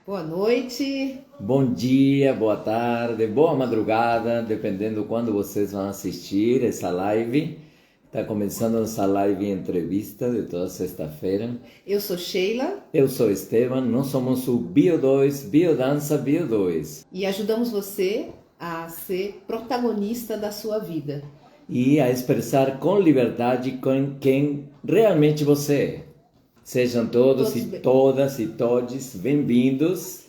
Boa noite. Bom dia, boa tarde, boa madrugada, dependendo quando vocês vão assistir essa live. Está começando essa live entrevista de toda sexta-feira. Eu sou Sheila Eu sou Esteban, nós somos o Bio2, Biodança Bio2. e ajudamos você a ser protagonista da sua vida. E a expressar com liberdade quem realmente você é. Sejam todos e todas e todes bem-vindos.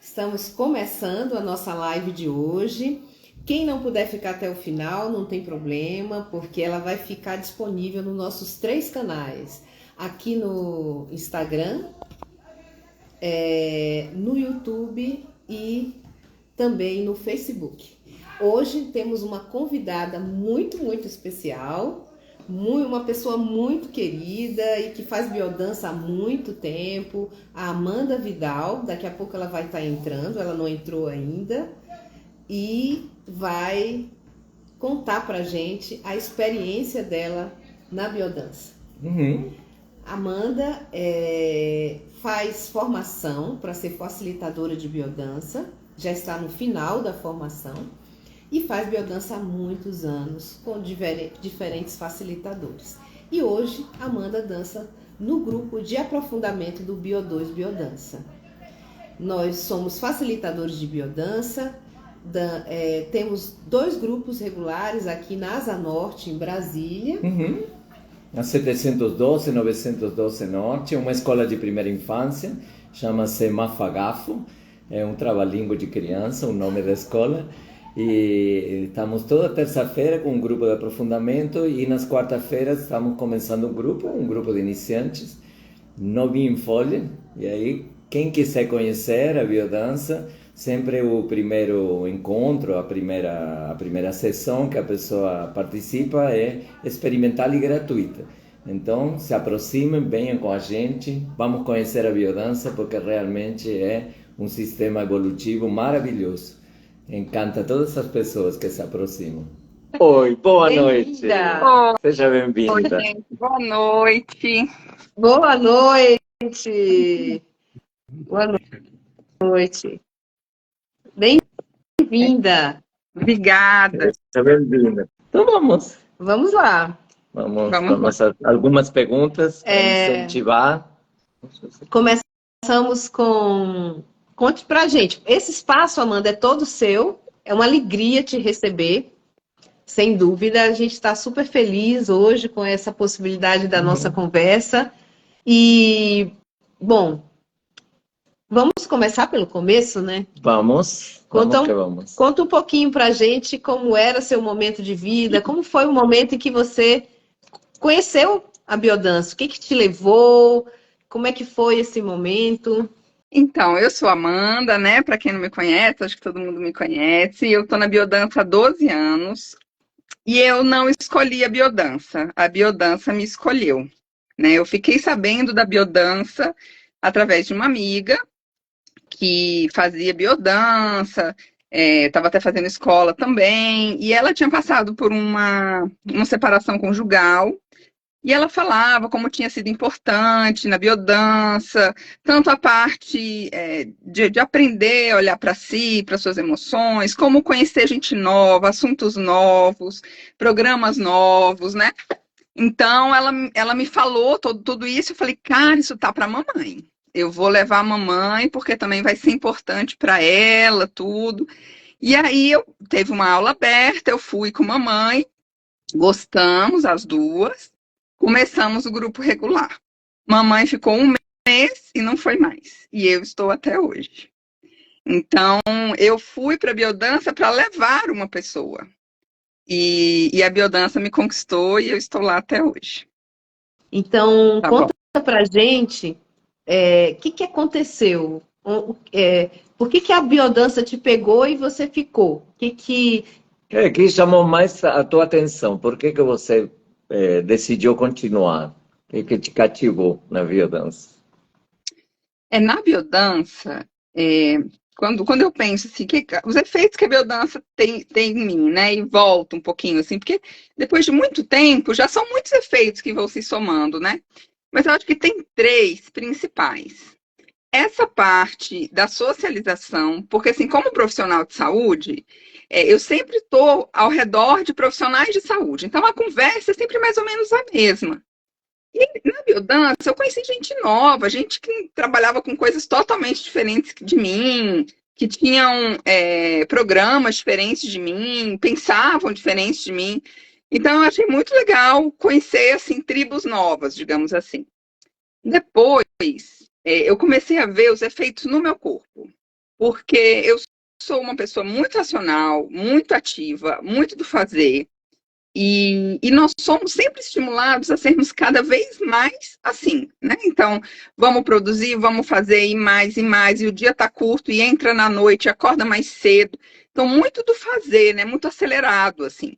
Estamos começando a nossa live de hoje. Quem não puder ficar até o final, não tem problema, porque ela vai ficar disponível nos nossos 3 canais. Aqui no Instagram, no YouTube e também no Facebook. Hoje temos uma convidada muito especial, uma pessoa muito querida e que faz biodança há muito tempo, a Amanda Vidal. Daqui a pouco ela vai estar entrando, ela não entrou ainda, e vai contar pra gente a experiência dela na biodança. Amanda faz formação para ser facilitadora de biodança, já está no final da formação e faz biodança há muitos anos com diferentes facilitadores. E hoje Amanda dança no grupo de aprofundamento do Bio2 Biodança. Nós somos facilitadores de biodança, temos 2 grupos regulares aqui na Asa Norte, em Brasília. Na 712, 912 Norte, uma escola de primeira infância, chama-se Mafagafo, é um trava-língua de criança, o nome da escola. E estamos toda terça-feira com um grupo de aprofundamento e nas quarta-feiras estamos começando um grupo de iniciantes, novinho em folha. E aí, quem quiser conhecer a biodança, sempre o primeiro encontro, a primeira sessão que a pessoa participa é experimental e gratuita. Então, se aproximem, venham com a gente, vamos conhecer a biodança, porque realmente é um sistema evolutivo maravilhoso. Encanta todas as pessoas que se aproximam. Oi, boa noite. Oi, Seja bem-vinda. gente, boa noite. Boa noite. Boa noite. Bem-vinda. Obrigada. Seja bem-vinda. Então Vamos lá. Vamos algumas perguntas para incentivar. Começamos com... Conte pra gente. Esse espaço, Amanda, é todo seu. É uma alegria te receber. Sem dúvida, a gente está super feliz hoje com essa possibilidade da nossa conversa. E, bom, vamos começar pelo começo, né? Vamos. Conta um pouquinho pra gente como era seu momento de vida, como foi o momento em que você conheceu a biodança, o que te levou, como é que foi esse momento? Então, eu sou Amanda, né? Para quem não me conhece, acho que todo mundo me conhece. Eu estou na biodança há 12 anos e eu não escolhi a biodança me escolheu, né? Eu fiquei sabendo da biodança através de uma amiga que fazia biodança, estava até fazendo escola também, e ela tinha passado por uma separação conjugal. E ela falava como tinha sido importante na biodança, tanto a parte de aprender a olhar para si, para suas emoções, como conhecer gente nova, assuntos novos, programas novos, né? Então, ela me falou tudo isso, eu falei, cara, isso tá para mamãe. Eu vou levar a mamãe, porque também vai ser importante para ela, tudo. E aí, teve uma aula aberta, eu fui com mamãe, gostamos as duas. Começamos o grupo regular. Mamãe ficou um mês e não foi mais. E eu estou até hoje. Então, eu fui para a biodança para levar uma pessoa. E a biodança me conquistou e eu estou lá até hoje. Então, Tá conta bom. pra gente o que aconteceu. Por que a biodança te pegou e você ficou? Que chamou mais a tua atenção? Por que você decidiu continuar? O que te cativou na biodança? Na biodança, quando eu penso assim, os efeitos que a biodança tem em mim, né? E volto um pouquinho assim, porque depois de muito tempo já são muitos efeitos que vão se somando, né? Mas eu acho que tem 3 principais. essa parte da socialização, porque assim, como profissional de saúde, eu sempre estou ao redor de profissionais de saúde, então a conversa é sempre mais ou menos a mesma. E na biodança eu conheci gente nova, gente que trabalhava com coisas totalmente diferentes de mim, que tinham programas diferentes de mim, pensavam diferentes de mim. Então eu achei muito legal conhecer assim tribos novas, digamos assim. Depois, eu comecei a ver os efeitos no meu corpo, porque eu sou uma pessoa muito racional, muito ativa, muito do fazer, e nós somos sempre estimulados a sermos cada vez mais assim, né? Então, vamos produzir, vamos fazer e mais, e o dia está curto, e entra na noite, acorda mais cedo. Então, muito do fazer, né? Muito acelerado, assim.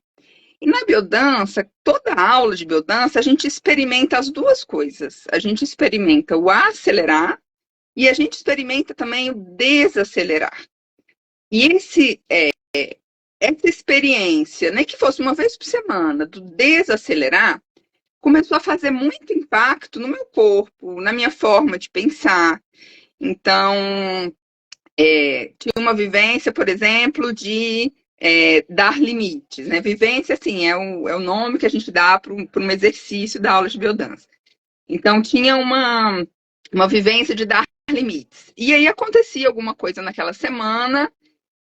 E na biodança, toda aula de biodança, a gente experimenta as duas coisas. A gente experimenta o acelerar e a gente experimenta também o desacelerar. E essa experiência, nem que fosse uma vez por semana, do desacelerar, começou a fazer muito impacto no meu corpo, na minha forma de pensar. Então, tinha uma vivência, por exemplo, de dar limites, né? Vivência, assim, é o nome que a gente dá para um exercício da aula de biodança. Então, tinha uma vivência de dar limites. E aí acontecia alguma coisa naquela semana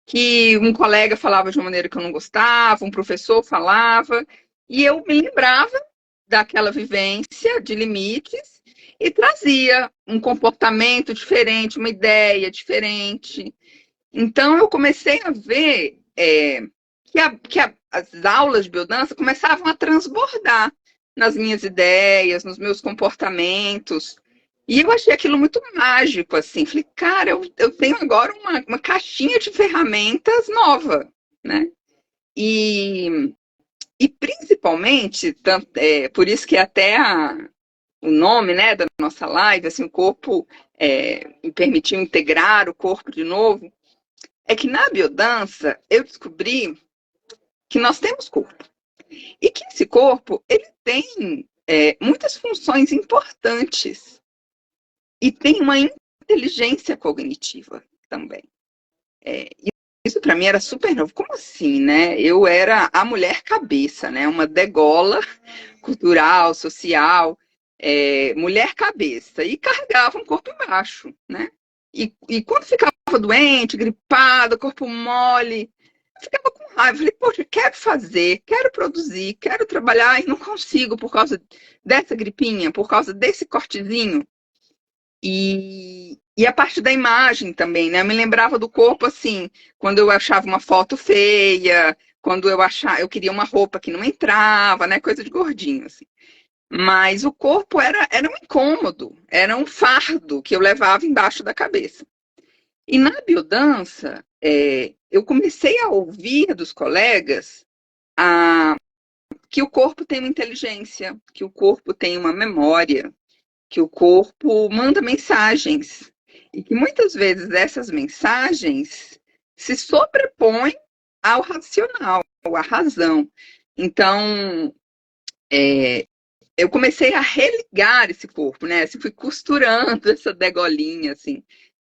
que um colega falava de uma maneira que eu não gostava, um professor falava, e eu me lembrava daquela vivência de limites e trazia um comportamento diferente, uma ideia diferente. Então, eu comecei a ver as aulas de biodança começavam a transbordar nas minhas ideias, nos meus comportamentos. E eu achei aquilo muito mágico, assim. Falei, cara, eu tenho agora uma caixinha de ferramentas nova, né? E principalmente, por isso que até o nome, né, da nossa live, assim, o corpo me permitiu integrar o corpo de novo, é que na biodança eu descobri que nós temos corpo. E que esse corpo, ele tem muitas funções importantes. E tem uma inteligência cognitiva também. Isso para mim era super novo. Como assim, né? Eu era a mulher cabeça, né? Uma degola cultural, social, mulher cabeça. E carregava um corpo embaixo, né? E quando ficava doente, gripada, corpo mole, eu ficava com raiva. Falei, poxa, quero fazer, quero produzir, quero trabalhar e não consigo por causa dessa gripinha, por causa desse cortezinho. E a parte da imagem também, né? Eu me lembrava do corpo assim, quando eu achava uma foto feia, quando eu queria uma roupa que não entrava, né? Coisa de gordinho, assim. Mas o corpo era um incômodo, era um fardo que eu levava embaixo da cabeça. E na biodança, eu comecei a ouvir dos colegas que o corpo tem uma inteligência, que o corpo tem uma memória, que o corpo manda mensagens. E que muitas vezes essas mensagens se sobrepõem ao racional, à razão. Então, eu comecei a religar esse corpo, né? Assim, fui costurando essa degolinha, assim,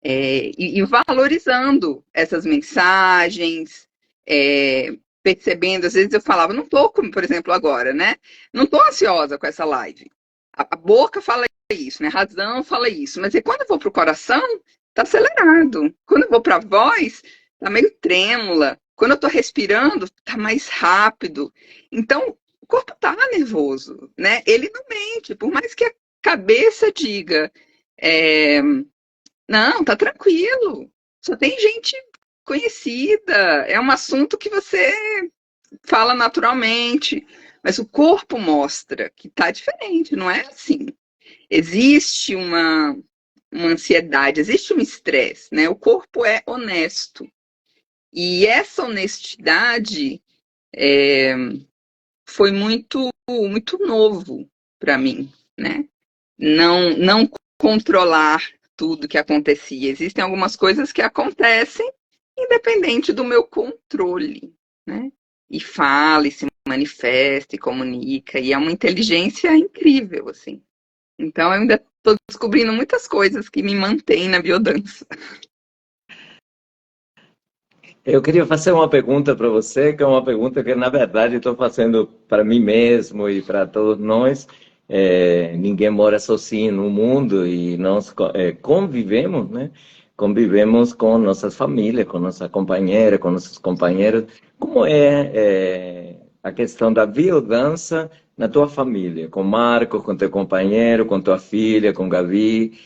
e valorizando essas mensagens, percebendo, às vezes eu falava, não tô, por exemplo, agora, né? Não tô ansiosa com essa live. A boca fala isso, né? A razão fala isso. Mas e quando eu vou pro coração, tá acelerado. Quando eu vou pra voz, tá meio trêmula. Quando eu tô respirando, tá mais rápido. Então, o corpo tá nervoso, né? Ele não mente, por mais que a cabeça diga, não, tá tranquilo. Só tem gente conhecida. É um assunto que você fala naturalmente. Mas o corpo mostra que tá diferente, não é assim. Existe uma ansiedade, existe um estresse, né? O corpo é honesto. E essa honestidade foi muito, muito novo para mim, né? Não controlar tudo que acontecia. Existem algumas coisas que acontecem independente do meu controle, né? E fala, e se manifesta, e comunica, e é uma inteligência incrível, assim. Então, eu ainda Estou descobrindo muitas coisas que me mantêm na biodança. Eu queria fazer uma pergunta para você, que é uma pergunta que, na verdade, estou fazendo para mim mesmo e para todos nós. Ninguém mora sozinho no mundo e nós convivemos, né? Convivemos com nossas famílias, com nossa companheira, com nossos companheiros. Como é a questão da biodança na tua família? Com Marcos, com teu companheiro, com tua filha, com Gabi,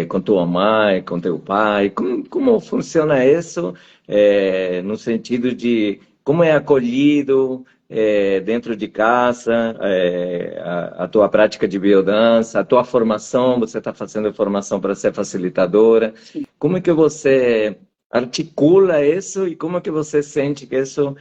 com tua mãe, com teu pai? Como funciona isso? No sentido de como é acolhido dentro de casa, a tua prática de biodança, a tua formação, você está fazendo formação para ser facilitadora, como é que você articula isso e como é que você sente que isso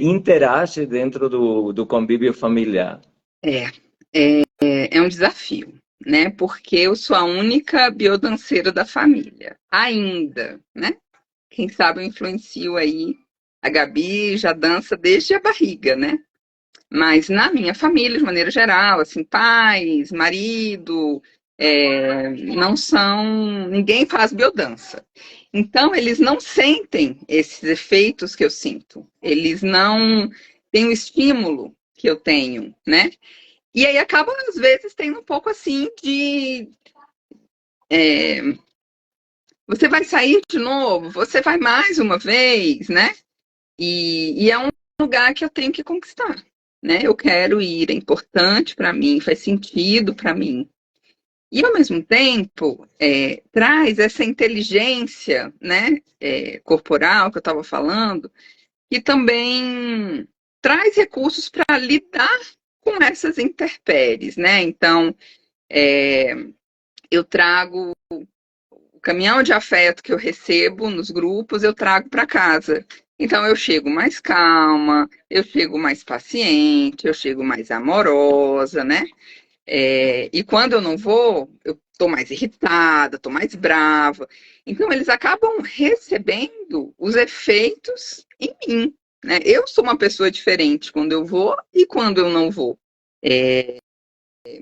interage dentro do convívio familiar? É um desafio, né? Porque eu sou a única biodanceira da família, ainda, né? Quem sabe eu influencio aí. A Gabi já dança desde a barriga, né? Mas na minha família, de maneira geral, assim, pais, marido, não são. Ninguém faz biodança. Então, eles não sentem esses efeitos que eu sinto. Eles não têm o estímulo que eu tenho, né? E aí acaba, às vezes, tendo um pouco assim de. Você vai sair de novo? Você vai mais uma vez, né? E é um lugar que eu tenho que conquistar, né? Eu quero ir, é importante para mim, faz sentido para mim. E, ao mesmo tempo, traz essa inteligência, né, corporal que eu estava falando, que também traz recursos para lidar com essas intempéries, né? Então, eu trago o caminhão de afeto que eu recebo nos grupos, eu trago para casa. Então, eu chego mais calma, eu chego mais paciente, eu chego mais amorosa, né? E quando eu não vou, eu estou mais irritada, estou mais brava. Então, eles acabam recebendo os efeitos em mim, né? Eu sou uma pessoa diferente quando eu vou e quando eu não vou.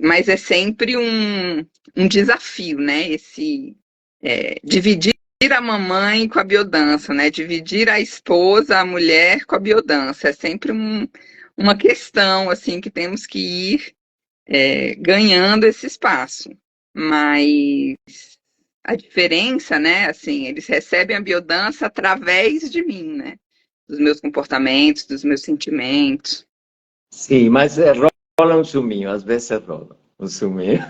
Mas é sempre um desafio, né? Dividir a mamãe com a biodança, né? Dividir a esposa, a mulher com a biodança. É sempre uma questão, assim, que temos que ir ganhando esse espaço. Mas a diferença, né? Assim, eles recebem a biodança através de mim, né? Dos meus comportamentos, dos meus sentimentos. Sim, mas rola um suminho, às vezes rola um suminho.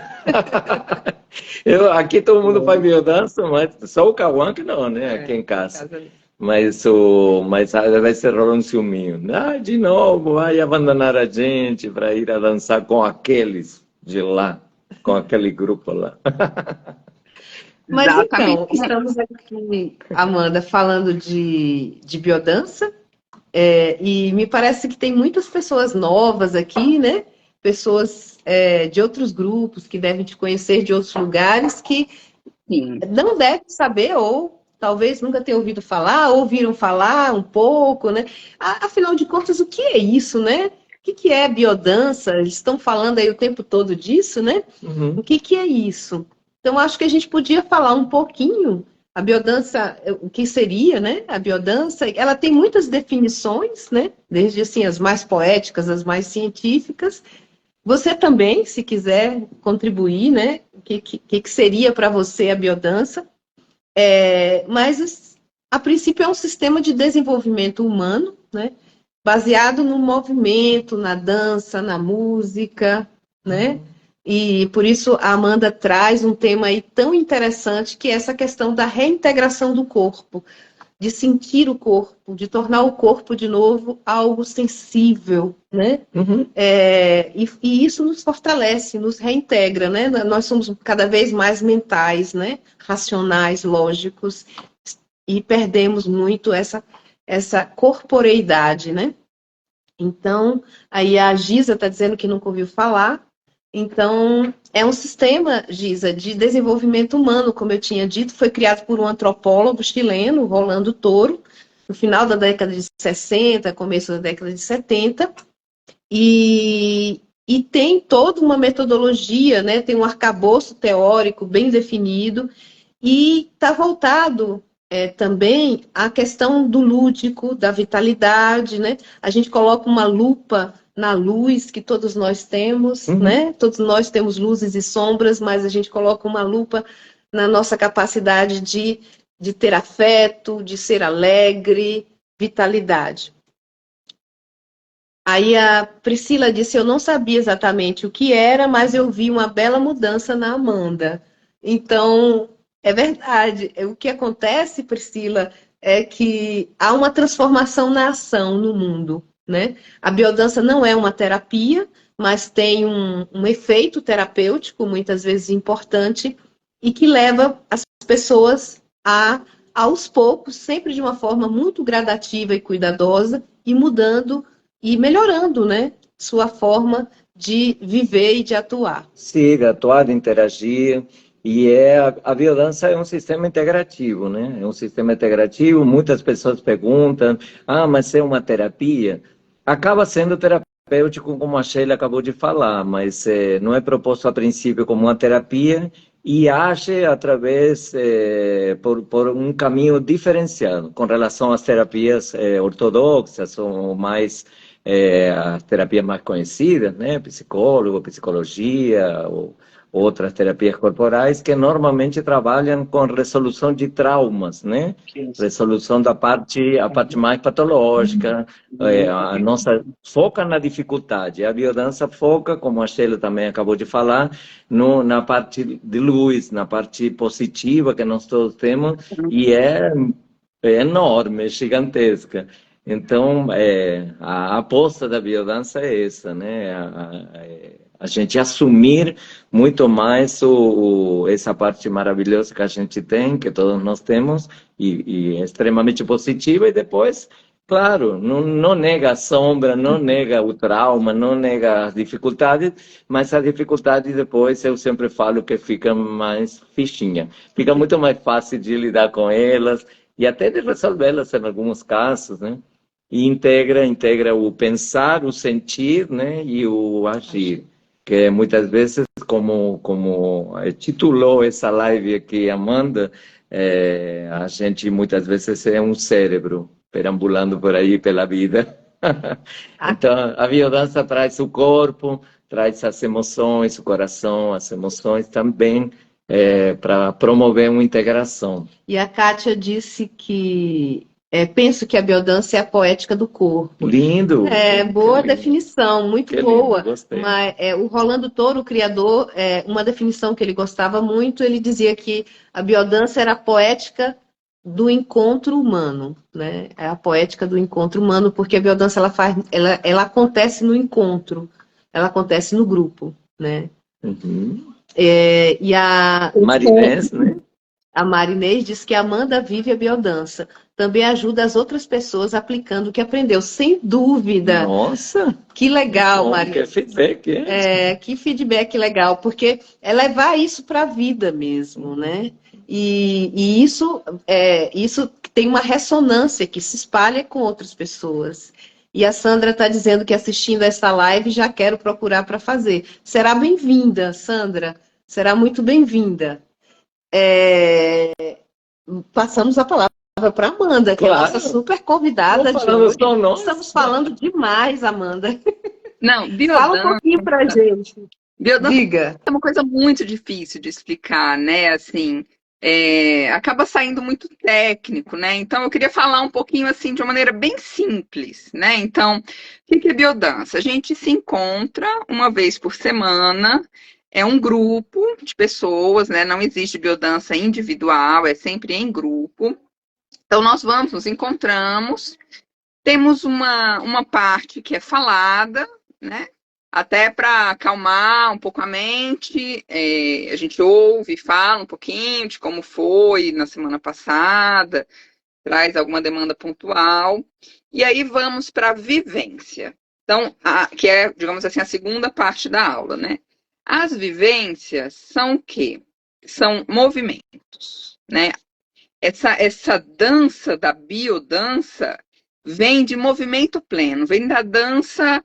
Aqui todo mundo faz biodança, mas só o Cauã que não, né? Aqui em casa. Mas às vezes rola um ciúminho. De novo, vai abandonar a gente para ir a dançar com aqueles de lá, com aquele grupo lá. Mas então, estamos aqui, Amanda, falando de biodança, e me parece que tem muitas pessoas novas aqui, né? Pessoas de outros grupos que devem te conhecer de outros lugares que não devem saber ou talvez nunca tenham ouvido falar, ouviram falar um pouco, né? Afinal de contas, o que é isso, né? O que é biodança? Eles estão falando aí o tempo todo disso, né? Uhum. O que é isso? Então, acho que a gente podia falar um pouquinho. A biodança, o que seria, né? A biodança, ela tem muitas definições, né? Desde, assim, as mais poéticas, as mais científicas. Você também, se quiser contribuir, né? O que seria para você a biodança? Mas, a princípio, é um sistema de desenvolvimento humano, né? Baseado no movimento, na dança, na música, né? E por isso a Amanda traz um tema aí tão interessante, que é essa questão da reintegração do corpo, de sentir o corpo, de tornar o corpo de novo algo sensível, né? Uhum. E isso nos fortalece, nos reintegra, né? Nós somos cada vez mais mentais, né? Racionais, lógicos, e perdemos muito essa corporeidade, né? Então, aí a Giza está dizendo que nunca ouviu falar. Então, é um sistema, Giza, de desenvolvimento humano, como eu tinha dito, foi criado por um antropólogo chileno, Rolando Toro, no final da década de 60, começo da década de 70, e e tem toda uma metodologia, né? Tem um arcabouço teórico bem definido, e está voltado também à questão do lúdico, da vitalidade, né? A gente coloca uma lupa na luz que todos nós temos, né? Todos nós temos luzes e sombras, mas a gente coloca uma lupa na nossa capacidade de ter afeto, de ser alegre, vitalidade. Aí a Priscila disse, eu não sabia exatamente o que era, mas eu vi uma bela mudança na Amanda. Então, é verdade. O que acontece, Priscila, é que há uma transformação na ação no mundo, né? A biodança não é uma terapia, mas tem um efeito terapêutico, muitas vezes importante, e que leva as pessoas aos poucos, sempre de uma forma muito gradativa e cuidadosa, e mudando e melhorando, né, sua forma de viver e de atuar. Sim, de atuar, de interagir. E a biodança é um sistema integrativo, né? É um sistema integrativo. Muitas pessoas perguntam, mas é uma terapia? Acaba sendo terapêutico, como a Sheila acabou de falar, mas não é proposto a princípio como uma terapia e age através, por um caminho diferenciado com relação às terapias ortodoxas ou mais as terapias mais conhecidas, né? Psicólogo, psicologia, ou outras terapias corporais que normalmente trabalham com resolução de traumas, né? Resolução a parte mais patológica, a nossa foca na dificuldade. A biodança foca, como a Sheila também acabou de falar, na parte de luz, na parte positiva que nós todos temos, e é enorme, é gigantesca. Então, a aposta da biodança é essa, né? A gente assumir muito mais essa parte maravilhosa que a gente tem, que todos nós temos, e é extremamente positiva, e depois, claro, não nega a sombra, não nega o trauma, não nega as dificuldades, mas as dificuldades depois, eu sempre falo que fica mais fichinha, fica muito mais fácil de lidar com elas, e até de resolvê-las em alguns casos, né? E integra o pensar, o sentir, né, e o agir, que muitas vezes, como titulou essa live aqui, Amanda, a gente muitas vezes é um cérebro perambulando por aí pela vida. Então, a biodança traz o corpo, traz as emoções, o coração, as emoções também, para promover uma integração. E a Kátia disse que penso que a biodança é a poética do corpo. Lindo! Boa definição, muito Que boa. lindo, gostei. Mas, o Rolando Toro, o criador, uma definição que ele gostava muito, ele dizia que a biodança era a poética do encontro humano, né? É a poética do encontro humano, porque a biodança ela acontece no encontro, ela acontece no grupo, né? Uhum. E a Marinês, né? A Marinês diz que a Amanda vive a biodança. Também ajuda as outras pessoas aplicando o que aprendeu. Sem dúvida. Nossa! Que legal, Bom, Marinês. que feedback, que feedback legal, porque é levar isso para a vida mesmo, né? E isso tem uma ressonância que se espalha com outras pessoas. E a Sandra está dizendo que assistindo essa live já quero procurar para fazer. Será bem-vinda, Sandra. Será muito bem-vinda. Passamos a palavra para Amanda, que é a nossa super convidada de hoje. Estamos falando demais, Amanda. Não, biodança. Fala um pouquinho pra gente. Biodança Diga. é uma coisa muito difícil de explicar, né? Assim, acaba saindo muito técnico, né? Então, eu queria falar um pouquinho assim de uma maneira bem simples, né? Então, o que é biodança? A gente se encontra uma vez por semana. É um grupo de pessoas, né? Não existe biodança individual, é sempre em grupo. Então, nós nos encontramos, temos uma parte que é falada, né? Até para acalmar um pouco a mente, a gente ouve, fala um pouquinho de como foi na semana passada, traz alguma demanda pontual, e aí vamos para a vivência. Então, que é, digamos assim, a segunda parte da aula, né? As vivências são o quê? São movimentos, né? Essa dança da biodança vem de movimento pleno, vem da dança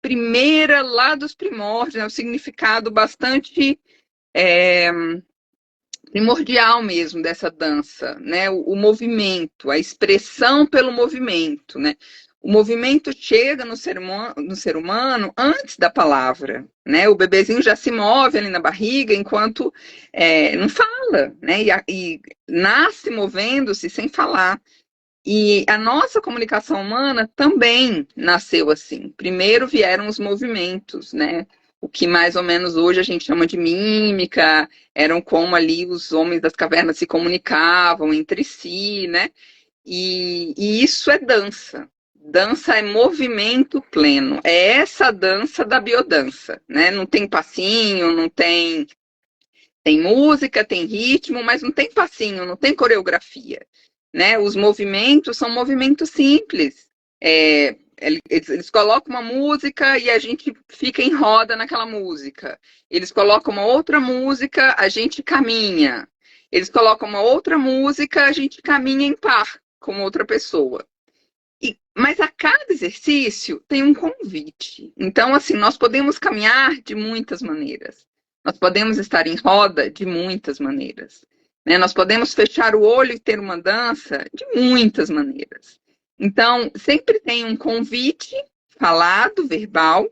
primeira, lá dos primórdios, né? Um significado bastante primordial mesmo dessa dança, né? O movimento, a expressão pelo movimento, né? O movimento chega no ser humano antes da palavra, né? O bebezinho já se move ali na barriga enquanto não fala, né? E nasce movendo-se sem falar. E a nossa comunicação humana também nasceu assim. Primeiro vieram os movimentos, né? O que mais ou menos hoje a gente chama de mímica, eram como ali os homens das cavernas se comunicavam entre si, né? E isso é dança. Dança é movimento pleno. É essa dança da biodança, né? Não tem passinho, não tem... Tem música, tem ritmo, mas não tem passinho, não tem coreografia, né? Os movimentos são movimentos simples. Eles colocam uma música e a gente fica em roda naquela música. Eles colocam uma outra música, a gente caminha. Eles colocam uma outra música, a gente caminha em par com outra pessoa. Mas a cada exercício tem um convite. Então, assim, nós podemos caminhar de muitas maneiras. Nós podemos estar em roda de muitas maneiras. Né? Nós podemos fechar o olho e ter uma dança de muitas maneiras. Então, sempre tem um convite falado, verbal,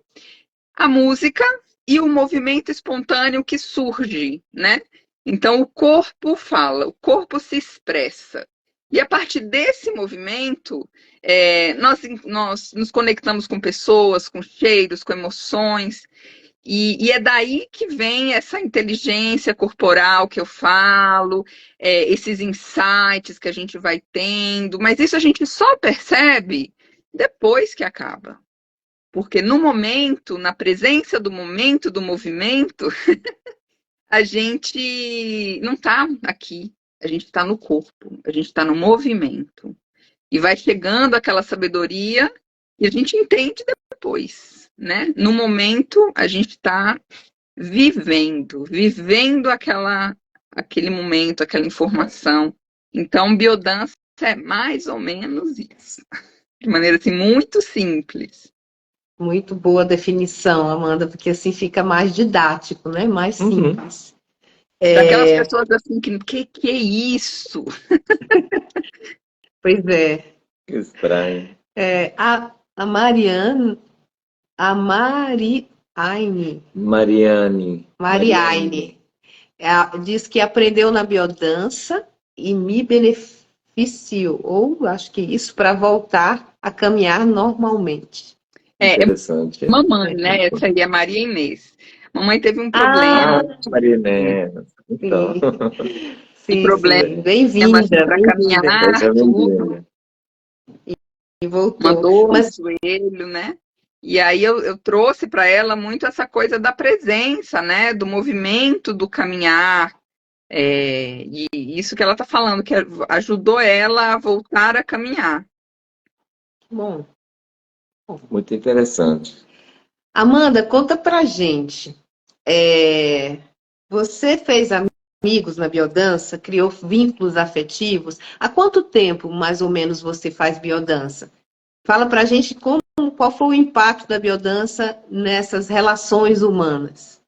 a música e o movimento espontâneo que surge, né? Então, o corpo fala, o corpo se expressa. E a partir desse movimento, nós nos conectamos com pessoas, com cheiros, com emoções. E é daí que vem essa inteligência corporal que eu falo, esses insights que a gente vai tendo, mas isso a gente só percebe depois que acaba. Porque no momento, na presença do momento, do movimento, a gente não está aqui, a gente está no corpo, a gente está no movimento. E vai chegando aquela sabedoria e a gente entende depois, né? No momento, a gente está vivendo aquele momento, aquela informação. Então, biodança é mais ou menos isso. De maneira assim, muito simples. Muito boa definição, Amanda, porque assim fica mais didático, né? Mais simples. Daquelas pessoas assim, que é isso? Pois é. Que estranho. A Mariane diz que aprendeu na biodança e me beneficiou, ou acho que isso, para voltar a caminhar normalmente. Interessante. Mamãe, né? Essa aí é a Maria Inês. Mamãe teve um problema. Maria Inês. Então. Sim, problema. Bem-vinda. Para caminhar, tudo. E voltou. Uma dor no joelho, né? E aí eu trouxe para ela muito essa coisa da presença, né? Do movimento, do caminhar. E isso que ela está falando, que ajudou ela a voltar a caminhar. Bom. Muito interessante. Amanda, conta pra gente. Você fez amigos na biodança, criou vínculos afetivos. Há quanto tempo, mais ou menos, você faz biodança? Fala pra gente qual foi o impacto da biodança nessas relações humanas.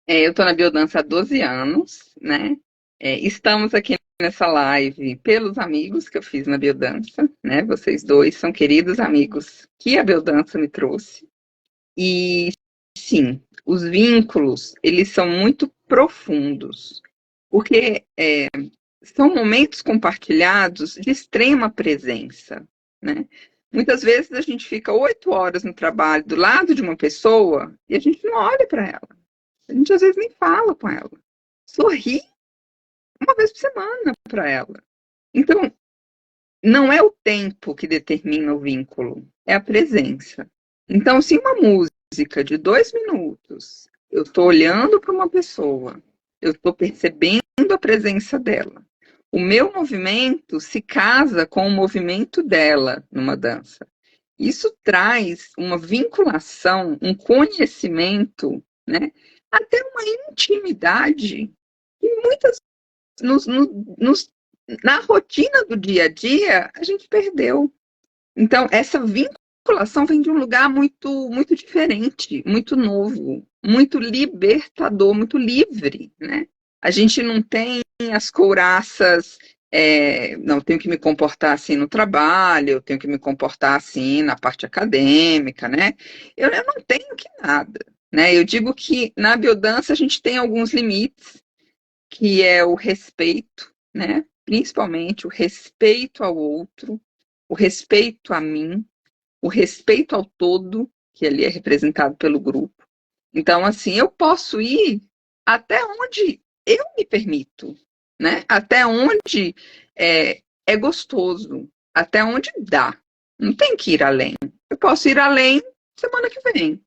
Eu estou na biodança há 12 anos, né? Estamos aqui nessa live pelos amigos que eu fiz na biodança, né? Vocês dois são queridos amigos que a biodança me trouxe. E, sim, os vínculos, eles são muito profundos, porque são momentos compartilhados de extrema presença, né? Muitas vezes a gente fica 8 horas no trabalho do lado de uma pessoa e a gente não olha para ela. A gente às vezes nem fala com ela. Sorri uma vez por semana para ela. Então, não é o tempo que determina o vínculo, é a presença. Então, se uma música de 2 minutos, eu estou olhando para uma pessoa, eu estou percebendo a presença dela. O meu movimento se casa com o movimento dela numa dança. Isso traz uma vinculação, um conhecimento, né? Até uma intimidade que muitas na rotina do dia a dia a gente perdeu. Então, essa vinculação vem de um lugar muito, muito diferente, muito novo, muito libertador, muito livre, né? A gente não tem as couraças, não, eu tenho que me comportar assim no trabalho, eu tenho que me comportar assim na parte acadêmica, né? Eu não tenho que nada, né? Eu digo que na biodança a gente tem alguns limites, que é o respeito, né? Principalmente o respeito ao outro, o respeito a mim, o respeito ao todo, que ali é representado pelo grupo. Então, assim, eu posso ir até onde eu me permito, né? Até onde é gostoso, até onde dá. Não tem que ir além. Eu posso ir além semana que vem.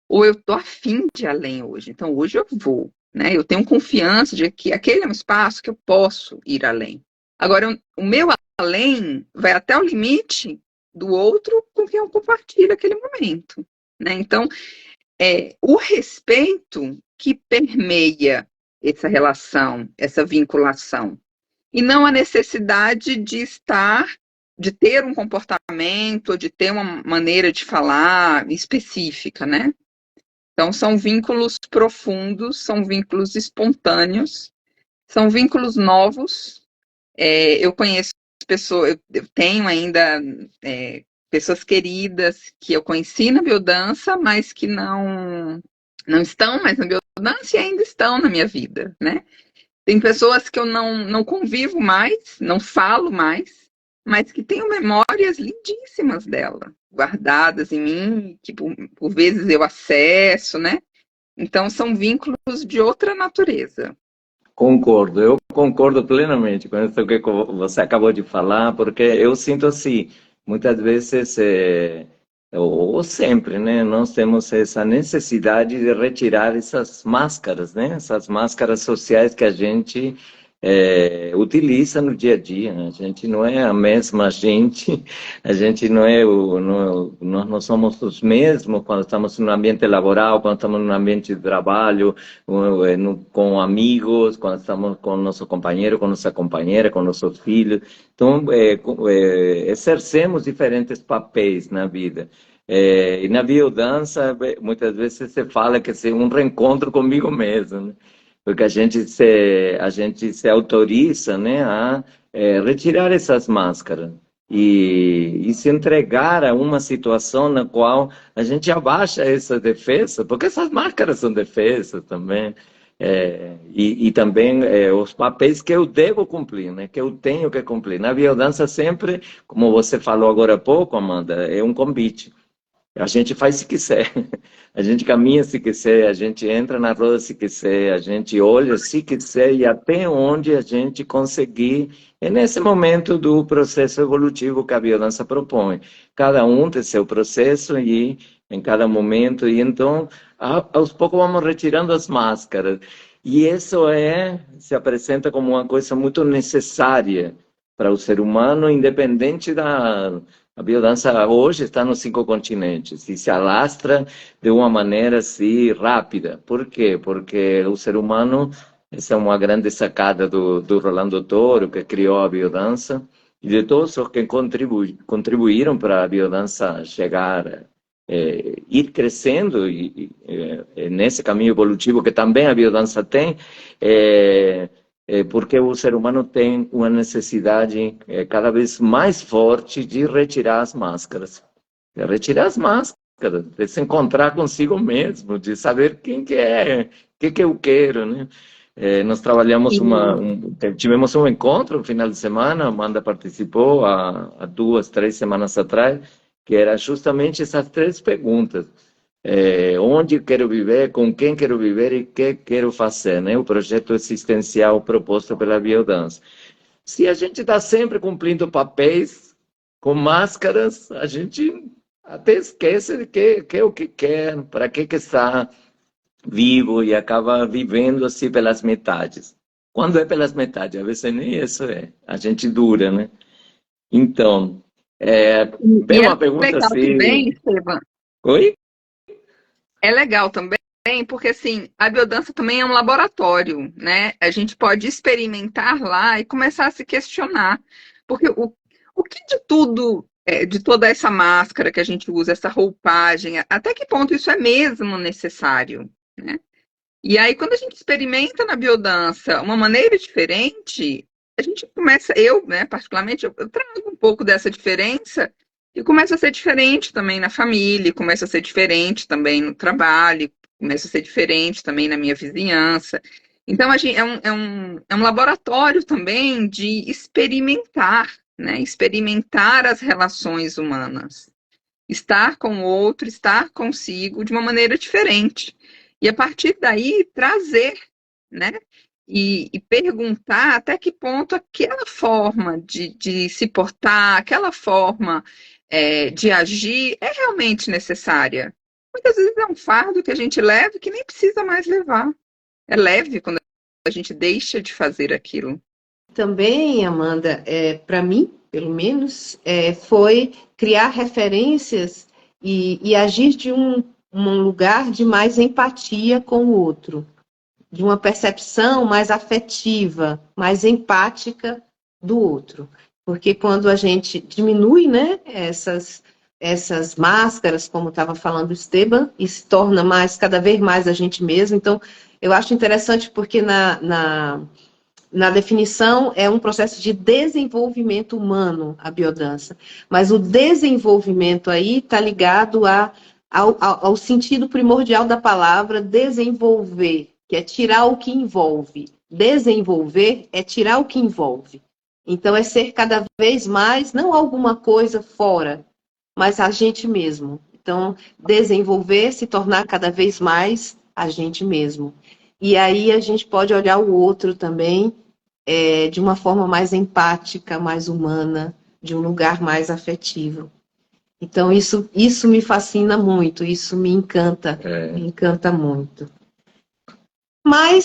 Ou eu tô afim de ir além hoje. Então, hoje eu vou, né? Eu tenho confiança de que aquele é um espaço que eu posso ir além. Agora, o meu além vai até o limite do outro com quem eu compartilho aquele momento, né? Então, o respeito que permeia essa relação, essa vinculação, e não a necessidade de estar, de ter um comportamento, de ter uma maneira de falar específica, né? Então, são vínculos profundos, são vínculos espontâneos, são vínculos novos. Eu conheço pessoas, eu tenho ainda pessoas queridas que eu conheci na biodança, mas que não estão mais na biodança e ainda estão na minha vida, né? Tem pessoas que eu não convivo mais, não falo mais, mas que tenho memórias lindíssimas dela, guardadas em mim, que por vezes eu acesso, né? Então, são vínculos de outra natureza. Concordo, eu concordo plenamente com isso que você acabou de falar, porque eu sinto assim, muitas vezes, ou sempre, né, nós temos essa necessidade de retirar essas máscaras, né, essas máscaras sociais que a gente utiliza no dia a dia. A gente não é a mesma gente, a gente não é nós não somos os mesmos quando estamos no ambiente laboral, quando estamos no ambiente de trabalho, com amigos, quando estamos com nosso companheiro, com nossa companheira, com nossos filhos. Então, exercemos diferentes papéis na vida. E na biodança, muitas vezes se fala que é um reencontro comigo mesmo, né? Porque a gente se autoriza, né, a retirar essas máscaras e se entregar a uma situação na qual a gente abaixa essa defesa, porque essas máscaras são defesas também, e também os papéis que eu devo cumprir, né, que eu tenho que cumprir. Na biodança sempre, como você falou agora há pouco, Amanda, é um convite. A gente faz se quiser, a gente caminha se quiser, a gente entra na roda se quiser, a gente olha se quiser e até onde a gente conseguir. É nesse momento do processo evolutivo que a biodança propõe. Cada um tem seu processo e em cada momento, e então aos poucos vamos retirando as máscaras. E isso se apresenta como uma coisa muito necessária para o ser humano, independente da... A biodança hoje está nos 5 continentes e se alastra de uma maneira assim rápida. Por quê? Porque o ser humano, essa é uma grande sacada do Rolando Toro, que criou a biodança, e de todos os que contribuíram para a biodança chegar, ir crescendo nesse caminho evolutivo que também a biodança tem, porque o ser humano tem uma necessidade cada vez mais forte de retirar as máscaras. De retirar as máscaras, de se encontrar consigo mesmo, de saber quem que é, o que eu quero, né? Nós trabalhamos tivemos um encontro no final de semana, a Amanda participou há 2, 3 semanas atrás, que era justamente essas 3 perguntas. Onde quero viver, com quem quero viver e o que quero fazer, né? O projeto existencial proposto pela biodança. Se a gente está sempre cumprindo papéis com máscaras, a gente até esquece de que é o que quer, para que está vivo e acaba vivendo assim pelas metades. Quando é pelas metades, às vezes nem isso é. A gente dura, né? Então, bem E é uma pergunta legal assim... também, Esteban, Oi? é legal também, porque assim, a biodança também é um laboratório, né? A gente pode experimentar lá e começar a se questionar. Porque o que de tudo de toda essa máscara que a gente usa, essa roupagem, até que ponto isso é mesmo necessário, né? E aí, quando a gente experimenta na biodança uma maneira diferente, a gente começa, eu, né, particularmente, eu trago um pouco dessa diferença e começa a ser diferente também na família, começa a ser diferente também no trabalho, começa a ser diferente também na minha vizinhança. Então, a gente, é um laboratório também de experimentar, né? Experimentar as relações humanas. Estar com o outro, estar consigo de uma maneira diferente. E a partir daí trazer, né? E perguntar até que ponto aquela forma de se portar, aquela forma de agir é realmente necessária. Muitas vezes é um fardo que a gente leva e que nem precisa mais levar. É leve quando a gente deixa de fazer aquilo. Também, Amanda, para mim, pelo menos, foi criar referências e agir de um lugar de mais empatia com o outro, de uma percepção mais afetiva, mais empática do outro. Porque quando a gente diminui, né, essas máscaras, como estava falando o Esteban, e se torna cada vez mais a gente mesmo. Então, eu acho interessante porque na definição, é um processo de desenvolvimento humano, a biodança. Mas o desenvolvimento aí está ligado ao sentido primordial da palavra desenvolver, que é tirar o que envolve. Desenvolver é tirar o que envolve. Então, é ser cada vez mais, não alguma coisa fora, mas a gente mesmo. Então, desenvolver, se tornar cada vez mais a gente mesmo. E aí a gente pode olhar o outro também de uma forma mais empática, mais humana, de um lugar mais afetivo. Então, isso me fascina muito, isso me encanta muito. Mas,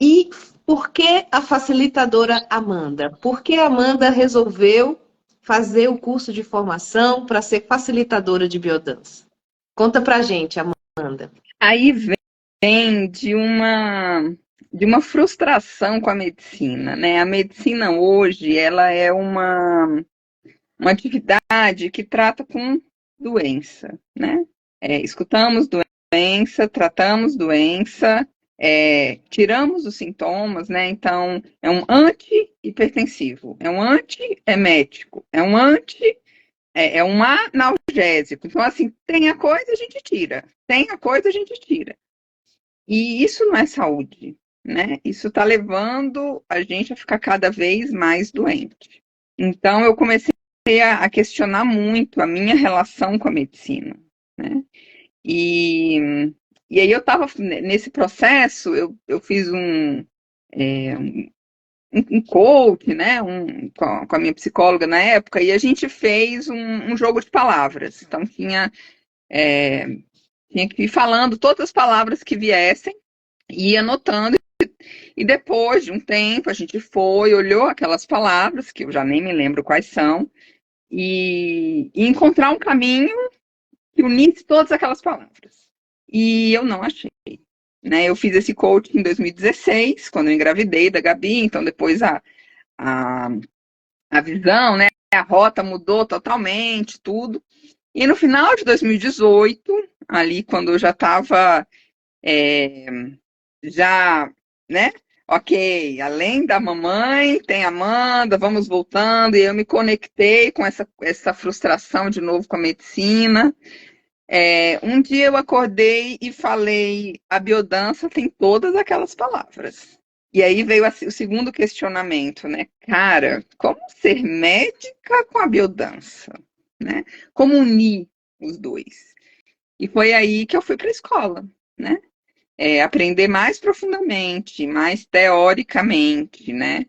e por que a facilitadora Amanda? Por que a Amanda resolveu fazer o curso de formação para ser facilitadora de biodança? Conta pra gente, Amanda. Aí vem de uma frustração com a medicina, né? A medicina hoje, ela é uma atividade que trata com doença, né? Escutamos doença, tratamos doença, tiramos os sintomas, né? Então, é um antihipertensivo, é um antiemético, é um analgésico. Então, assim, tem a coisa, a gente tira. Tem a coisa, a gente tira. E isso não é saúde, né? Isso está levando a gente a ficar cada vez mais doente. Então, eu comecei a questionar muito a minha relação com a medicina, né? E aí eu estava nesse processo, eu fiz um coach, né, com a minha psicóloga na época, e a gente fez um jogo de palavras. Então, tinha que ir falando todas as palavras que viessem, e ia anotando, e depois de um tempo a gente olhou aquelas palavras, que eu já nem me lembro quais são, e encontrar um caminho que unisse todas aquelas palavras. E eu não achei. Né? Eu fiz esse coaching em 2016, quando eu engravidei da Gabi, então depois a visão, né? A rota mudou totalmente, tudo. E no final de 2018, ali quando eu já estava né? Ok, além da mamãe, tem a Amanda, vamos voltando, e eu me conectei com essa frustração de novo com a medicina. Um dia eu acordei e falei, a biodança tem todas aquelas palavras. E aí veio o segundo questionamento, né? Cara, como ser médica com a biodança? Né? Como unir os dois? E foi aí que eu fui para a escola, né? Aprender mais profundamente, mais teoricamente, né?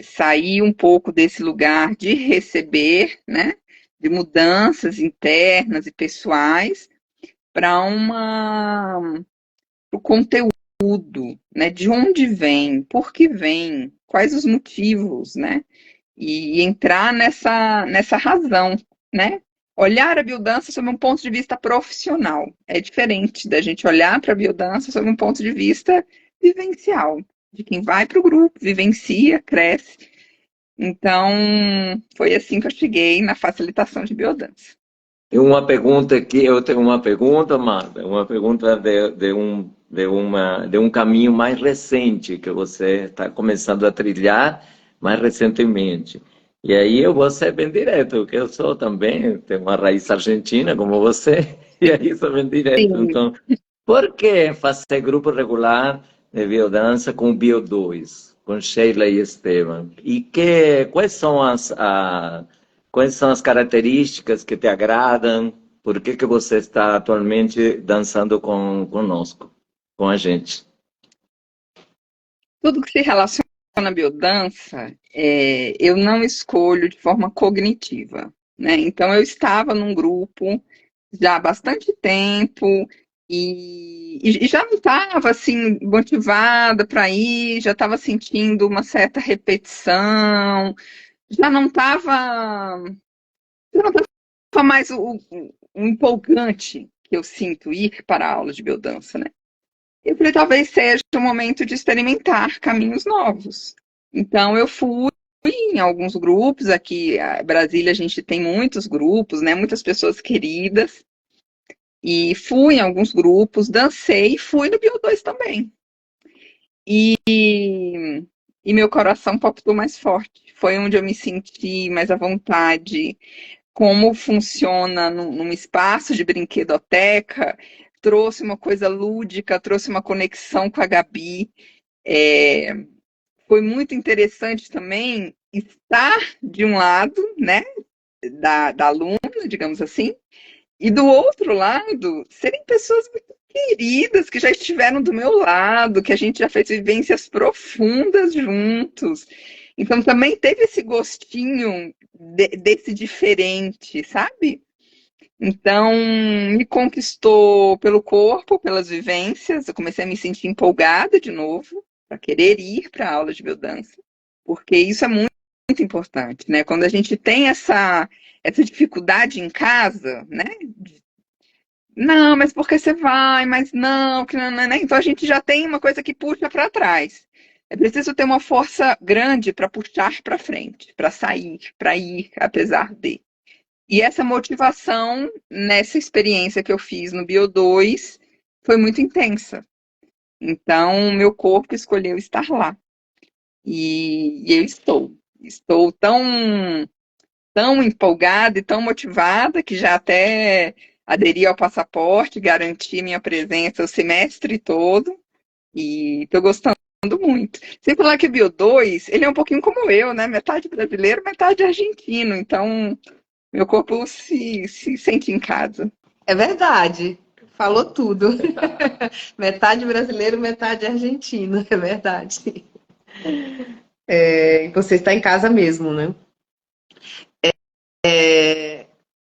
Sair um pouco desse lugar de receber, né? De mudanças internas e pessoais para o conteúdo, né? De onde vem, por que vem, quais os motivos, né? E entrar nessa razão, né? Olhar a biodança sob um ponto de vista profissional. É diferente da gente olhar para a biodança sob um ponto de vista vivencial, de quem vai para o grupo, vivencia, cresce. Então, foi assim que eu cheguei na facilitação de biodança. E uma pergunta aqui, eu tenho uma pergunta, Amanda, uma pergunta de um caminho mais recente que você está começando a trilhar mais recentemente. E aí eu vou ser bem direto, porque eu sou também, tenho uma raiz argentina como você, e aí sou bem direto. Sim. Então, por que fazer grupo regular de biodança com Bio 2, com Sheila e Esteban? E quais são as características que te agradam? Por que você está atualmente dançando conosco, com a gente? Tudo que se relaciona à biodança, eu não escolho de forma cognitiva, né? Então, eu estava num grupo já há bastante tempo e já não estava assim motivada para ir, já estava sentindo uma certa repetição, já não estava mais o empolgante que eu sinto ir para a aula de biodança, né? Eu falei, talvez seja o momento de experimentar caminhos novos. Então, eu fui em alguns grupos, aqui em Brasília a gente tem muitos grupos, né? Muitas pessoas queridas. E fui em alguns grupos, dancei e fui no Bio 2 também. E meu coração palpitou mais forte. Foi onde eu me senti mais à vontade, como funciona num espaço de brinquedoteca, trouxe uma coisa lúdica, trouxe uma conexão com a Gabi. É, foi muito interessante também estar de um lado, né, da aluna, digamos assim, e do outro lado, serem pessoas muito queridas, que já estiveram do meu lado, que a gente já fez vivências profundas juntos. Então também teve esse gostinho desse diferente, sabe? Então me conquistou pelo corpo, pelas vivências. Eu comecei a me sentir empolgada de novo para querer ir para a aula de biodança, porque isso é muito importante, né? Quando a gente tem essa dificuldade em casa, né? Não, mas por que você vai? Mas não, que não, né? Então a gente já tem uma coisa que puxa para trás. É preciso ter uma força grande para puxar para frente, para sair, para ir, apesar de. E essa motivação nessa experiência que eu fiz no Bio 2 foi muito intensa. Então, meu corpo escolheu estar lá. E eu estou. Estou tão empolgada e tão motivada que já até aderi ao passaporte, garanti minha presença o semestre todo e estou gostando muito. Sem falar que o Bio 2, ele é um pouquinho como eu, né? Metade brasileiro, metade argentino. Então, meu corpo se sente em casa. É verdade. Falou tudo. Metade brasileiro, metade argentino. É verdade. E você está em casa mesmo, né?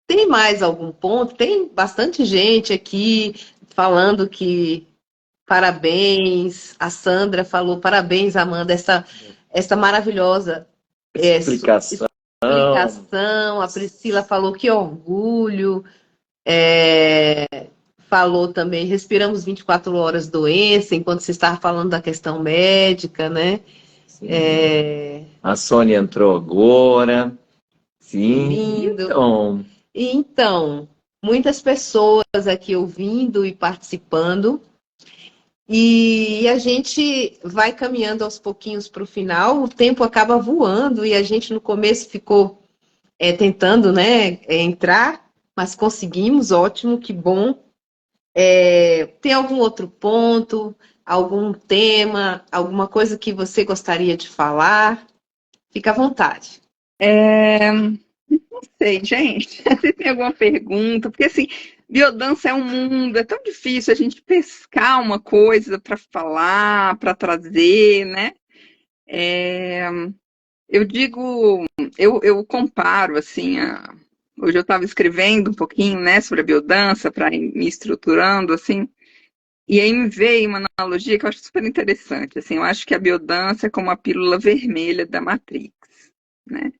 Tem mais algum ponto? Tem bastante gente aqui falando que parabéns. A Sandra falou parabéns, Amanda, essa maravilhosa Explicação. explicação. A Priscila falou que orgulho. Falou também, respiramos 24 horas doença, enquanto você estava falando da questão médica, né? A Sônia entrou agora. Sim. Lindo. Então, muitas pessoas aqui ouvindo e participando. E a gente vai caminhando aos pouquinhos para o final, o tempo acaba voando e a gente no começo ficou tentando, né, entrar, mas conseguimos, ótimo, que bom. Tem algum outro ponto, algum tema, alguma coisa que você gostaria de falar? Fica à vontade. Não sei, gente. Você tem alguma pergunta? Porque assim, biodança é um mundo, é tão difícil a gente pescar uma coisa para falar, para trazer, né? Eu digo, eu comparo assim, hoje eu estava escrevendo um pouquinho, né, sobre a biodança para ir me estruturando assim, e aí me veio uma analogia que eu acho super interessante. Assim, eu acho que a biodança é como a pílula vermelha da Matrix, né?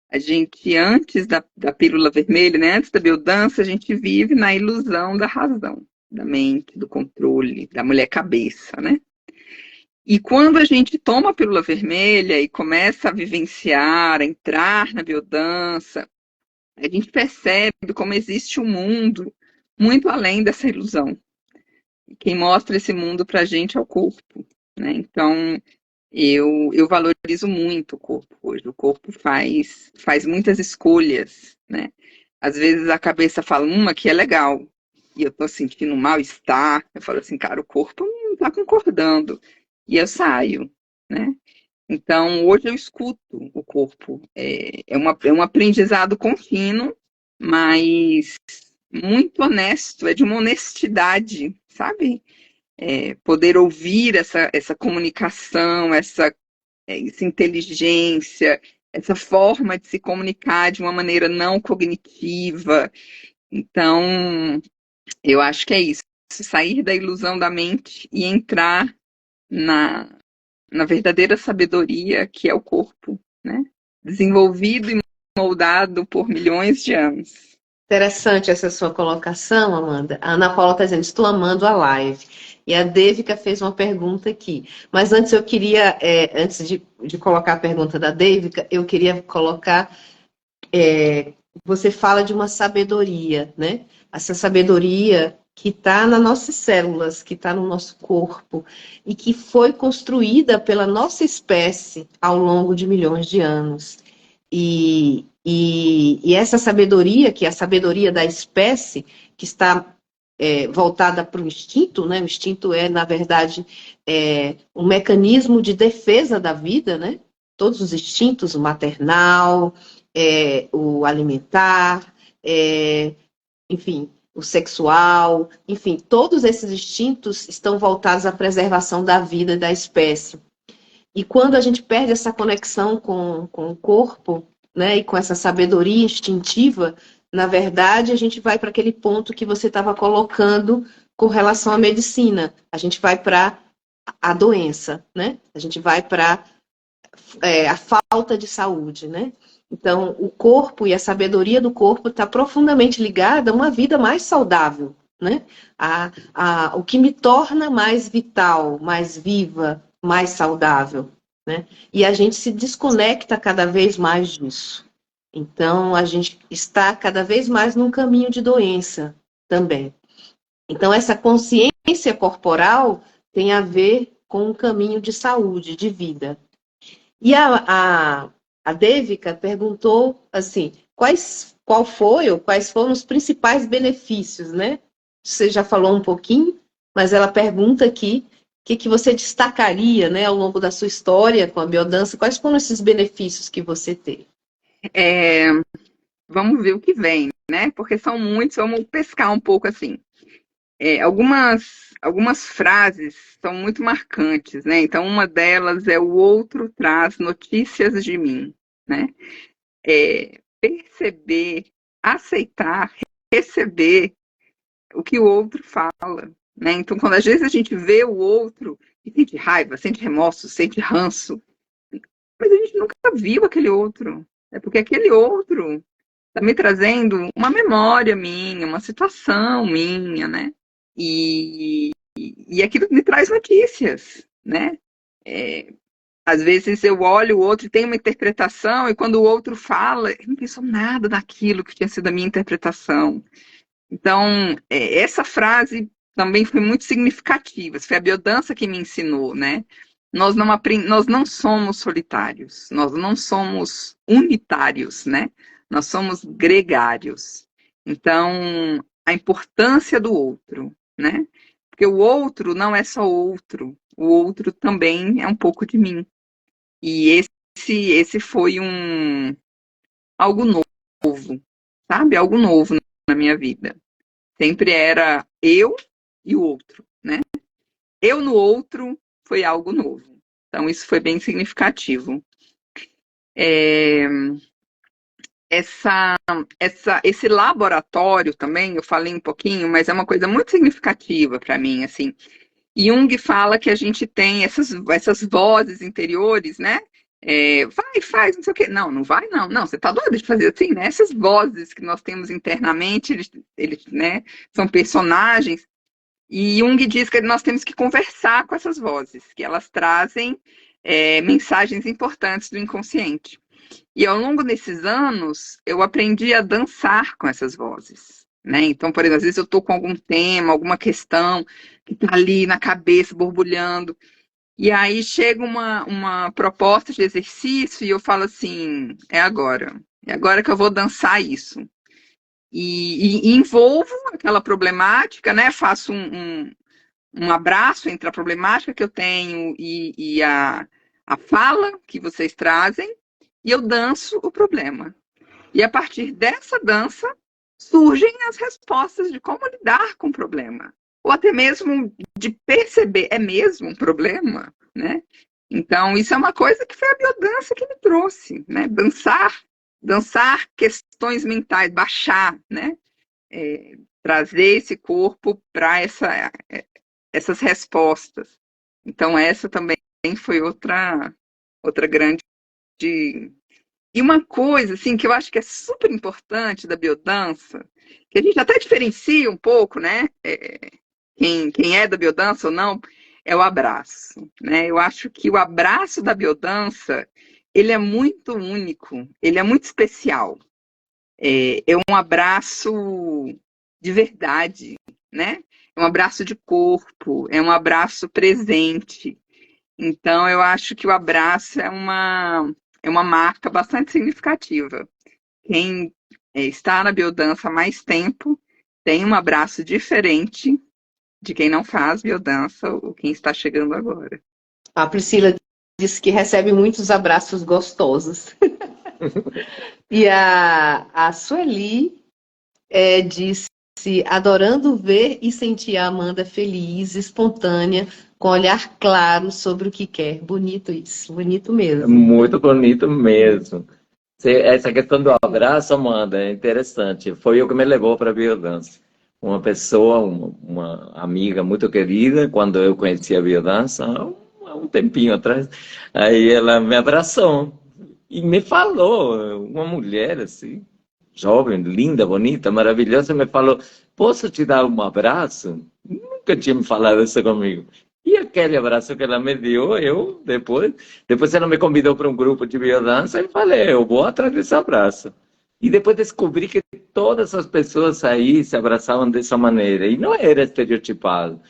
A gente, antes da pílula vermelha, né, antes da biodança, a gente vive na ilusão da razão, da mente, do controle, da mulher cabeça, né? E quando a gente toma a pílula vermelha e começa a vivenciar, a entrar na biodança, a gente percebe como existe um mundo muito além dessa ilusão. E quem mostra esse mundo para a gente é o corpo, né? Então, eu valorizo muito o corpo hoje. O corpo faz muitas escolhas, né? Às vezes a cabeça fala uma que é legal, e eu tô sentindo um mal-estar. Eu falo assim, cara, o corpo não tá concordando. E eu saio, né? Então, hoje eu escuto o corpo. É um aprendizado contínuo, mas muito honesto, é de uma honestidade, sabe? Poder ouvir essa comunicação, essa inteligência, essa forma de se comunicar de uma maneira não cognitiva. Então, eu acho que é isso, sair da ilusão da mente e entrar na, na verdadeira sabedoria que é o corpo, né? Desenvolvido e moldado por milhões de anos. Interessante essa sua colocação, Amanda. A Ana Paula está dizendo, estou amando a live. E a Devica fez uma pergunta aqui. Mas antes eu queria, antes de colocar a pergunta da Devica, eu queria colocar, você fala de uma sabedoria, né? Essa sabedoria que está nas nossas células, que está no nosso corpo, e que foi construída pela nossa espécie ao longo de milhões de anos. E essa sabedoria, que é a sabedoria da espécie, que está voltada para o instinto, né? O instinto é, na verdade, um mecanismo de defesa da vida, né? Todos os instintos, o maternal, o alimentar, enfim, o sexual, enfim, todos esses instintos estão voltados à preservação da vida e da espécie. E quando a gente perde essa conexão com o corpo, né, e com essa sabedoria instintiva, na verdade, a gente vai para aquele ponto que você estava colocando com relação à medicina. A gente vai para a doença, né? A gente vai para a falta de saúde, né? Então, o corpo e a sabedoria do corpo está profundamente ligada a uma vida mais saudável, né? O que me torna mais vital, mais viva, mais saudável, né? E a gente se desconecta cada vez mais disso. Então, a gente está cada vez mais num caminho de doença também. Então, essa consciência corporal tem a ver com um caminho de saúde, de vida. E a Devica perguntou assim, quais foram os principais benefícios, né? Você já falou um pouquinho, mas ela pergunta aqui o que você destacaria, né, ao longo da sua história com a biodança, quais foram esses benefícios que você teve? Vamos ver o que vem, né? Porque são muitos, vamos pescar um pouco assim. Algumas frases são muito marcantes, né? Então, uma delas é o outro traz notícias de mim, né? Perceber, aceitar, receber o que o outro fala, né? Então, quando às vezes a gente vê o outro e sente raiva, sente remorso, sente ranço, mas a gente nunca viu aquele outro, é porque aquele outro está me trazendo uma memória minha, uma situação minha, né? E aquilo me traz notícias, né? Às vezes eu olho o outro e tenho uma interpretação, e quando o outro fala, eu não penso nada daquilo que tinha sido a minha interpretação. Então, essa frase também foi muito significativa. Foi a biodança que me ensinou, né? Nós não somos solitários, nós não somos unitários, né? Nós somos gregários. Então, a importância do outro, né? Porque o outro não é só outro, o outro também é um pouco de mim. E esse foi algo novo, sabe? Algo novo na minha vida. Sempre era eu e o outro, né? Eu no outro foi algo novo. Então, isso foi bem significativo. Esse laboratório também, eu falei um pouquinho, mas é uma coisa muito significativa para mim, assim. Jung fala que a gente tem essas vozes interiores, né? Vai, faz, não sei o quê. Não, não vai, não. Não, você tá doido de fazer assim, né? Essas vozes que nós temos internamente, eles né, são personagens. E Jung diz que nós temos que conversar com essas vozes, que elas trazem mensagens importantes do inconsciente. E ao longo desses anos, eu aprendi a dançar com essas vozes, né? Então, por exemplo, às vezes eu estou com algum tema, alguma questão que está ali na cabeça, borbulhando, e aí chega uma proposta de exercício e eu falo assim, é agora que eu vou dançar isso. E envolvo aquela problemática, né? Faço um abraço entre a problemática que eu tenho e a fala que vocês trazem, e eu danço o problema. E a partir dessa dança, surgem as respostas de como lidar com o problema. Ou até mesmo de perceber, é mesmo um problema, né? Então, isso é uma coisa que foi a biodança que me trouxe, né? Dançar questões mentais, baixar, né? Trazer esse corpo para essas respostas. Então, essa também foi outra grande. E uma coisa, assim, que eu acho que é super importante da biodança, que a gente até diferencia um pouco, né? Quem é da biodança ou não, é o abraço, né? Eu acho que o abraço da biodança, ele é muito único, ele é muito especial. É um abraço de verdade, né? É um abraço de corpo, é um abraço presente. Então, eu acho que o abraço é uma marca bastante significativa. Quem está na biodança há mais tempo tem um abraço diferente de quem não faz biodança ou quem está chegando agora. A Priscila disse que recebe muitos abraços gostosos. E a Sueli disse, adorando ver e sentir a Amanda feliz, espontânea, com olhar claro sobre o que quer. Bonito isso, bonito mesmo. Muito bonito mesmo. Essa questão do abraço, Amanda, é interessante. Foi o que me levou para a biodança. Uma pessoa, uma amiga muito querida, quando eu conheci a biodança, há um tempinho atrás, aí ela me abraçou e me falou, uma mulher assim, jovem, linda, bonita, maravilhosa, me falou, posso te dar um abraço? Nunca tinha me falado isso comigo. E aquele abraço que ela me deu, eu depois ela me convidou para um grupo de biodança e falei, eu vou atrás desse abraço. E depois descobri que todas as pessoas aí se abraçavam dessa maneira. E não era estereotipado,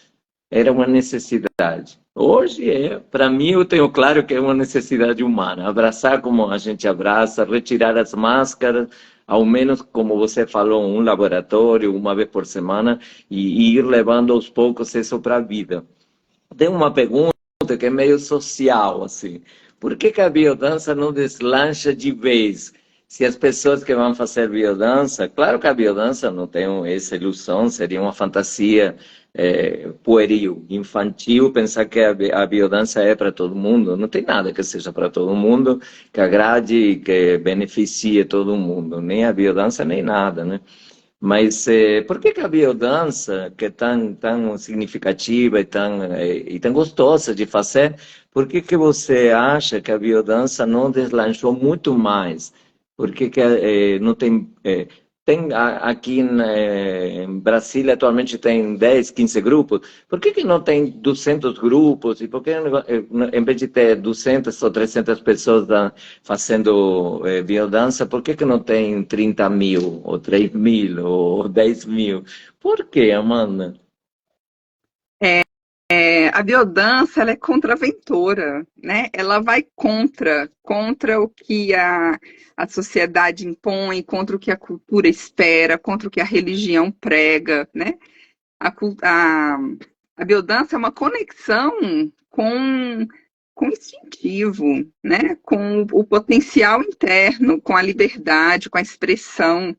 era uma necessidade. Hoje para mim, eu tenho claro que é uma necessidade humana. Abraçar como a gente abraça, retirar as máscaras, ao menos, como você falou, um laboratório, uma vez por semana, e ir levando aos poucos isso para a vida. Tem uma pergunta que é meio social, assim. Por que a biodança não deslancha de vez? Se as pessoas que vão fazer biodança, claro que a biodança não tem essa ilusão, seria uma fantasia pueril, infantil, pensar que a biodança é para todo mundo. Não tem nada que seja para todo mundo, que agrade, que beneficie todo mundo. Nem a biodança, nem nada, né? Mas por que a biodança, que é tão significativa e tão gostosa de fazer, por que você acha que a biodança não deslanchou muito mais? Por que não tem... aqui em Brasília atualmente tem 10, 15 grupos. Por que não tem 200 grupos? E por que, em vez de ter 200 ou 300 pessoas fazendo biodança, por que não tem 30 mil, ou 3 mil, ou 10 mil? Por que, Amanda? A biodança, ela é contraventora, né? Ela vai contra o que a sociedade impõe, contra o que a cultura espera, contra o que a religião prega, né? A biodança é uma conexão com o instintivo, né? Com o potencial interno, com a liberdade, com a expressão.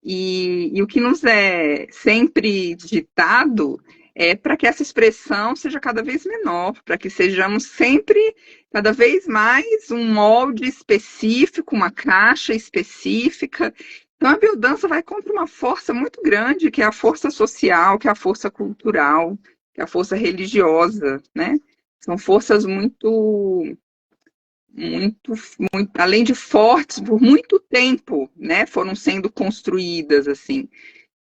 E o que nos é sempre ditado é para que essa expressão seja cada vez menor, para que sejamos sempre, cada vez mais, um molde específico, uma caixa específica. Então, a biodança vai contra uma força muito grande, que é a força social, que é a força cultural, que é a força religiosa, né? São forças muito, além de fortes, por muito tempo, né? Foram sendo construídas, assim.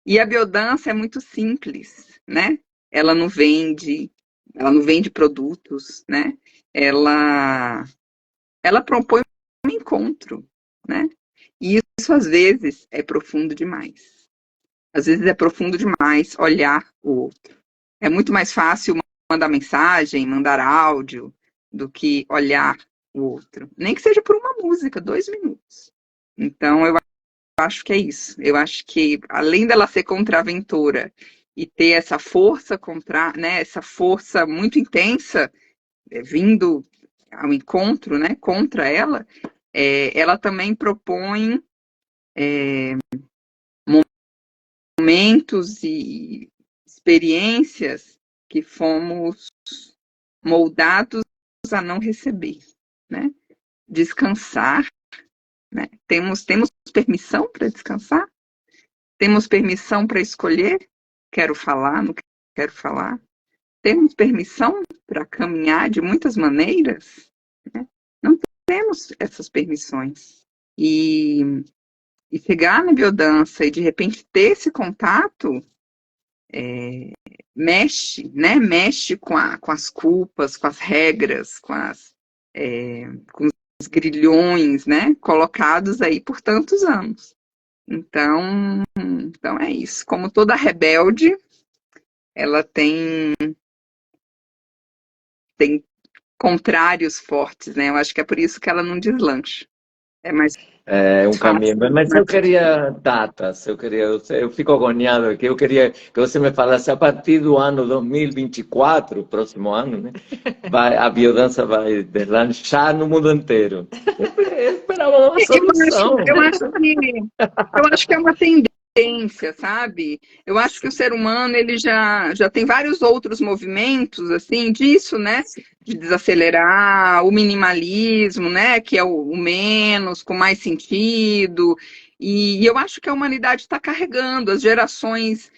E a biodança é muito simples, né? ela não vende produtos, né? Ela propõe um encontro, né? E isso às vezes é profundo demais. Às vezes é profundo demais olhar o outro. É muito mais fácil mandar mensagem, mandar áudio, do que olhar o outro. Nem que seja por uma música, 2 minutos. Então, eu acho que é isso. Eu acho que, além dela ser contraventora e ter essa força né, essa força muito intensa, vindo ao encontro, né, contra ela, ela também propõe momentos e experiências que fomos moldados a não receber, né? Descansar, né? Temos permissão para descansar? Temos permissão para escolher? Quero falar, não quero falar? Temos permissão para caminhar de muitas maneiras? Né? Não temos essas permissões. E chegar na biodança e de repente ter esse contato mexe, né? Mexe com as culpas, com as regras, com os grilhões, né? Colocados aí por tantos anos. Então é isso. Como toda rebelde, ela tem contrários fortes, né? Eu acho que é por isso que ela não deslancha. É mais É um fácil. caminho, mas eu queria datas, eu fico agoniado aqui, eu queria que você me falasse a partir do ano 2024, próximo ano, né? A biodança vai deslanchar no mundo inteiro. Eu esperava uma solução. Eu acho que é uma tendência, sabe? Eu acho que o ser humano ele já tem vários outros movimentos assim disso, né? De desacelerar, o minimalismo, né? Que é o menos, com mais sentido. E eu acho que a humanidade está carregando as gerações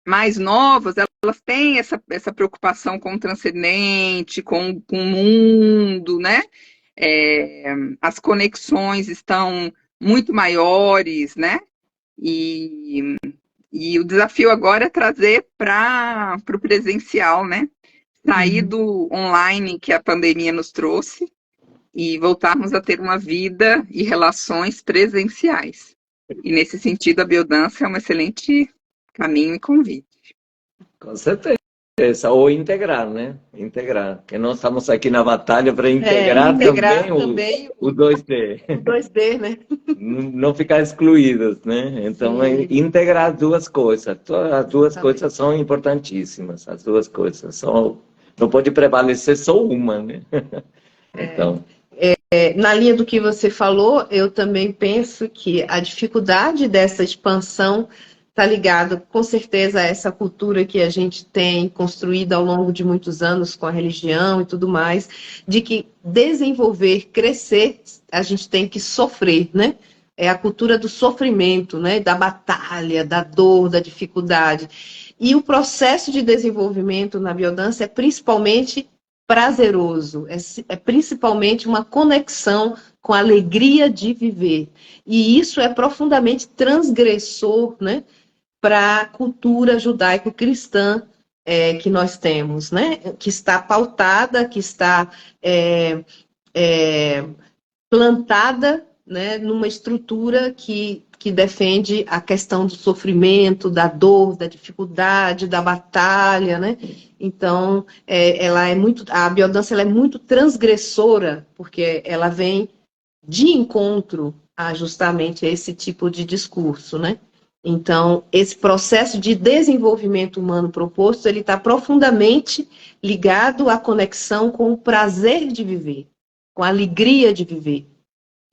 mais novas, elas têm essa preocupação com o transcendente, com o mundo, né? As conexões estão muito maiores, né? E o desafio agora é trazer para o presencial, né? Sair do online que a pandemia nos trouxe e voltarmos a ter uma vida e relações presenciais. E nesse sentido, a biodança é um excelente caminho e convite. Com certeza. Ou integrar, né? Integrar. Que nós estamos aqui na batalha para integrar também o 2D. O 2D, né? Não ficar excluídos, né? Então, integrar as duas coisas. As duas coisas são importantíssimas. As duas coisas são... Não pode prevalecer só uma, né? Então... Na linha do que você falou, eu também penso que a dificuldade dessa expansão está ligado, com certeza, a essa cultura que a gente tem construído ao longo de muitos anos com a religião e tudo mais, de que desenvolver, crescer, a gente tem que sofrer, né? É a cultura do sofrimento, né? Da batalha, da dor, da dificuldade. E o processo de desenvolvimento na biodança é principalmente prazeroso, é principalmente uma conexão com a alegria de viver. E isso é profundamente transgressor, né? Para a cultura judaico-cristã que nós temos, né? Que está pautada, que está plantada, né? Numa estrutura que defende a questão do sofrimento, da dor, da dificuldade, da batalha, né? Então, a biodança ela é muito transgressora, porque ela vem de encontro a justamente esse tipo de discurso, né? Então, esse processo de desenvolvimento humano proposto, ele está profundamente ligado à conexão com o prazer de viver, com a alegria de viver,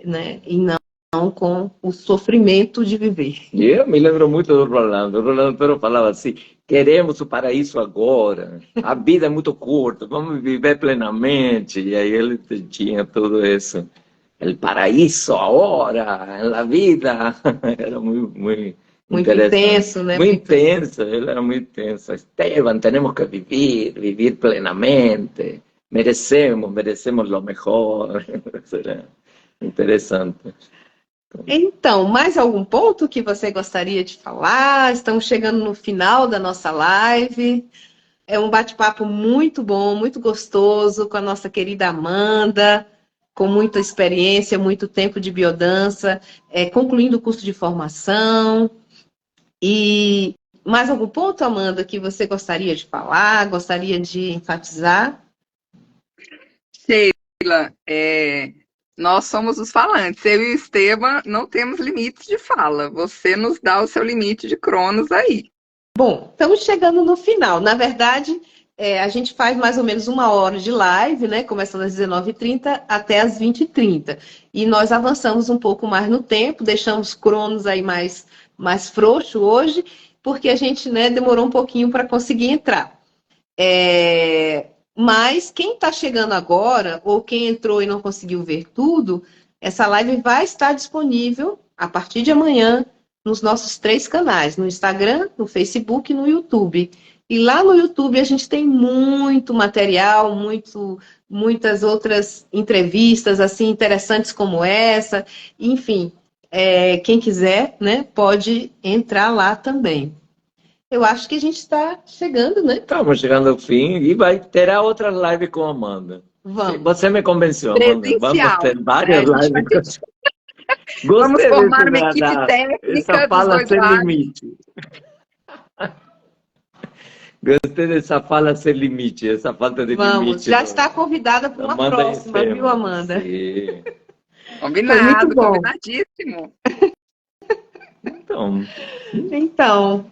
né? E não com o sofrimento de viver. Eu me lembro muito do Rolando. O Rolando Pero falava assim, queremos o paraíso agora, a vida é muito curta, vamos viver plenamente. E aí ele tinha tudo isso. El paraíso agora, na vida. Era muito intenso, né? Muito intenso, ele era muito intenso. Esteban, temos que viver plenamente. Merecemos o melhor. Isso era interessante. Então, mais algum ponto que você gostaria de falar? Estamos chegando no final da nossa live. É um bate-papo muito bom, muito gostoso com a nossa querida Amanda, com muita experiência, muito tempo de biodança, concluindo o curso de formação. E mais algum ponto, Amanda, que você gostaria de falar, gostaria de enfatizar? Sheila, nós somos os falantes. Eu e o Esteban não temos limites de fala. Você nos dá o seu limite de Cronos aí. Bom, estamos chegando no final. Na verdade, a gente faz mais ou menos 1 hora de live, né? Começando às 19h30 até às 20h30. E nós avançamos um pouco mais no tempo, deixamos Cronos aí mais frouxo hoje, porque a gente, né, demorou um pouquinho para conseguir entrar. Mas quem está chegando agora, ou quem entrou e não conseguiu ver tudo, essa live vai estar disponível a partir de amanhã nos nossos 3 canais, no Instagram, no Facebook e no YouTube. E lá no YouTube a gente tem muito material, muitas outras entrevistas assim interessantes como essa. Enfim, quem quiser, né, pode entrar lá também. Eu acho que a gente está chegando, né? Estamos chegando ao fim e terá outras lives com a Amanda. Vamos. Você me convenceu, Amanda. Vamos Presencial. ter várias lives. Vamos Gostei formar uma equipe técnica essa dos fala dois sem lados. limite. Gostei dessa fala sem limite, essa falta de Vamos, limite. já está convidada para uma Amanda próxima, viu, Amanda? Sim. Combinado, muito bom. combinadíssimo. Então,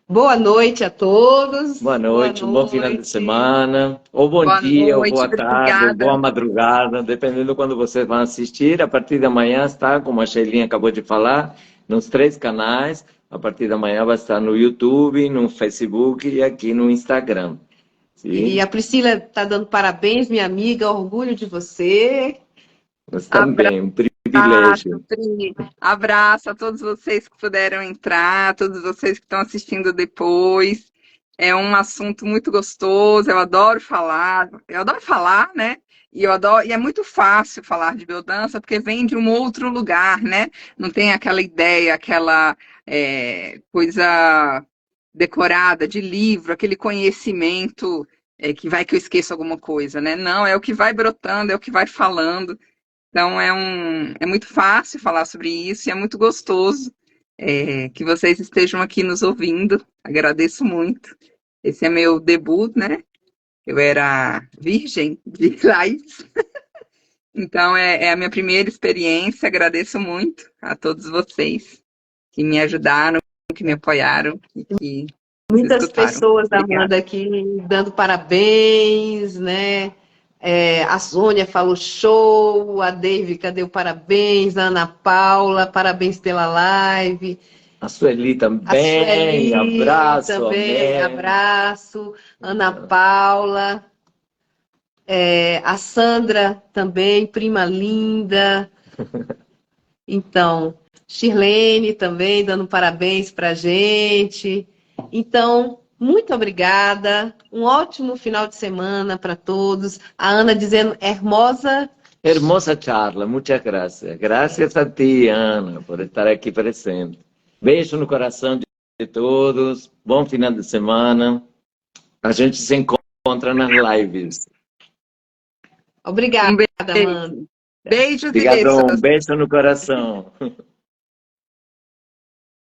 boa noite a todos. Boa noite, um bom final de semana, ou bom Boa dia, ou noite, boa tarde, ou obrigada. boa madrugada, dependendo quando vocês vão assistir. A partir de amanhã está, como a Sheilinha acabou de falar, nos 3 canais. A partir de amanhã vai estar no YouTube, no Facebook e aqui no Instagram. Sim? E a Priscila está dando parabéns, minha amiga, orgulho de você. Mas também, um privilégio. Abraço a todos vocês que puderam entrar, todos vocês que estão assistindo depois. É um assunto muito gostoso, eu adoro falar, né? E é muito fácil falar de biodança, porque vem de um outro lugar, né? Não tem aquela ideia, aquela coisa decorada de livro, aquele conhecimento que vai que eu esqueço alguma coisa, né? Não, é o que vai brotando, é o que vai falando. Então é muito fácil falar sobre isso e é muito gostoso que vocês estejam aqui nos ouvindo. Agradeço muito. Esse é meu debut, né? Eu era virgem de lives. Então é a minha primeira experiência. Agradeço muito a todos vocês que me ajudaram, que me apoiaram e que muitas escutaram. Pessoas, Obrigada. Amanda, aqui dando parabéns, né? A Sônia falou show, a Deivica deu parabéns, a Ana Paula, parabéns pela live. A Sueli também, A Sueli abraço, também, amém. abraço. Ana Paula. A Sandra também, prima linda. Então, Shirlene também dando parabéns para a gente. Então, muito obrigada. Um ótimo final de semana para todos. A Ana dizendo, hermosa. Hermosa charla, muchas gracias. Gracias a ti, Ana, por estar aqui presente. Beijo no coração de todos. Bom final de semana. A gente se encontra nas lives. Obrigada, Amanda. Beijos e Obrigado, beijos. um beijo no coração.